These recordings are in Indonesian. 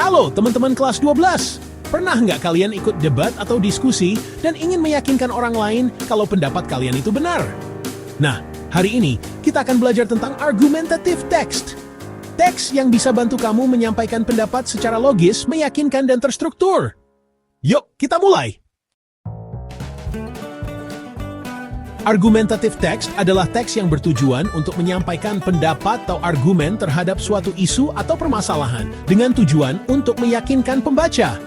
Halo teman-teman kelas 12. Pernah nggak kalian ikut debat atau diskusi dan ingin meyakinkan orang lain kalau pendapat kalian itu benar? Nah, hari ini kita akan belajar tentang argumentative text. Teks yang bisa bantu kamu menyampaikan pendapat secara logis, meyakinkan, dan terstruktur. Yuk, kita mulai! Argumentative text adalah teks yang bertujuan untuk menyampaikan pendapat atau argumen terhadap suatu isu atau permasalahan dengan tujuan untuk meyakinkan pembaca.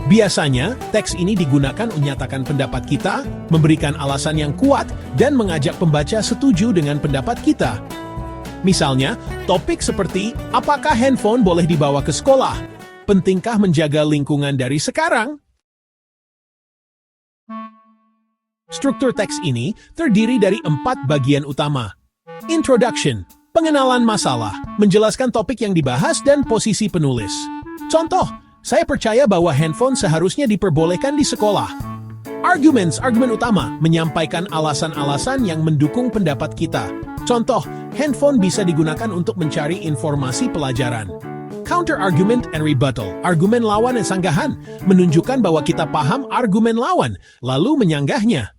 Biasanya, teks ini digunakan menyatakan pendapat kita, memberikan alasan yang kuat, dan mengajak pembaca setuju dengan pendapat kita. Misalnya, topik seperti, apakah handphone boleh dibawa ke sekolah? Pentingkah menjaga lingkungan dari sekarang? Struktur teks ini terdiri dari 4 bagian utama. Introduction, pengenalan masalah, menjelaskan topik yang dibahas dan posisi penulis. Contoh, saya percaya bahwa handphone seharusnya diperbolehkan di sekolah. Arguments, argumen utama, menyampaikan alasan-alasan yang mendukung pendapat kita. Contoh, handphone bisa digunakan untuk mencari informasi pelajaran. Counter argument and rebuttal, argumen lawan dan sanggahan, menunjukkan bahwa kita paham argumen lawan, lalu menyanggahnya.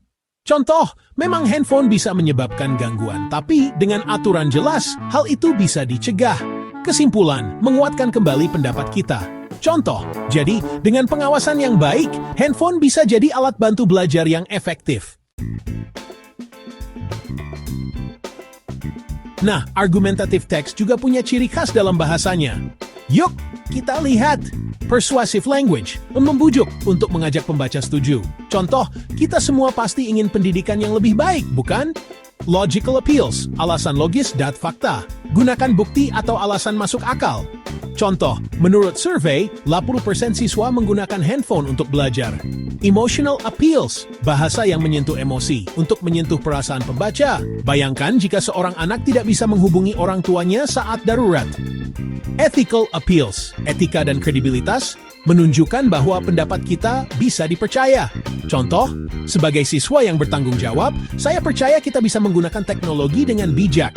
Contoh, memang handphone bisa menyebabkan gangguan, tapi dengan aturan jelas, hal itu bisa dicegah. Kesimpulan, menguatkan kembali pendapat kita. Contoh, jadi dengan pengawasan yang baik, handphone bisa jadi alat bantu belajar yang efektif. Nah, argumentative text juga punya ciri khas dalam bahasanya. Yuk, kita lihat. Persuasive language, membujuk untuk mengajak pembaca setuju. Contoh, kita semua pasti ingin pendidikan yang lebih baik, bukan? Logical appeals, alasan logis dan fakta. Gunakan bukti atau alasan masuk akal. Contoh, menurut survei, 80% siswa menggunakan handphone untuk belajar. Emotional appeals, bahasa yang menyentuh emosi, untuk menyentuh perasaan pembaca. Bayangkan jika seorang anak tidak bisa menghubungi orang tuanya saat darurat. Ethical appeals, etika dan kredibilitas, menunjukkan bahwa pendapat kita bisa dipercaya. Contoh, sebagai siswa yang bertanggung jawab, saya percaya kita bisa menggunakan teknologi dengan bijak.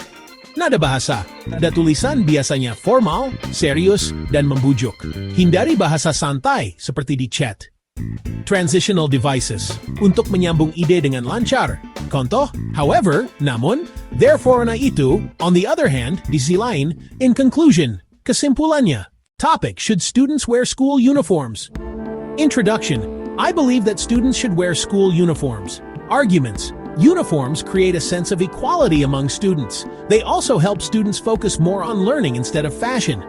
Nada bahasa, nada tulisan biasanya formal, serius, dan membujuk. Hindari bahasa santai seperti di chat. Transitional devices, untuk menyambung ide dengan lancar. Contoh, however, namun, therefore na itu, on the other hand, di sisi lain, in conclusion. Kesimpulannya, topic, should students wear school uniforms? Introduction, I believe that students should wear school uniforms. Arguments, uniforms create a sense of equality among students. They also help students focus more on learning instead of fashion.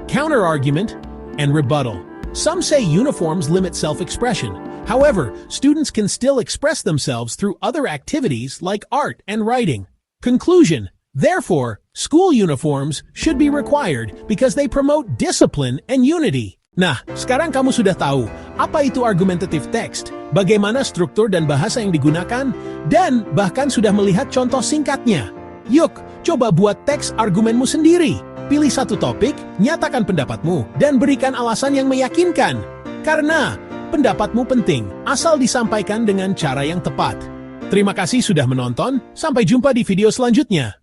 Counter-argument and rebuttal. Some say uniforms limit self-expression. However, students can still express themselves through other activities like art and writing. Conclusion, therefore, school uniforms should be required because they promote discipline and unity. Nah, sekarang kamu sudah tahu apa itu argumentative text, bagaimana struktur dan bahasa yang digunakan, dan bahkan sudah melihat contoh singkatnya. Yuk, coba buat teks argumenmu sendiri. Pilih satu topik, nyatakan pendapatmu, dan berikan alasan yang meyakinkan. Karena pendapatmu penting, asal disampaikan dengan cara yang tepat. Terima kasih sudah menonton, sampai jumpa di video selanjutnya.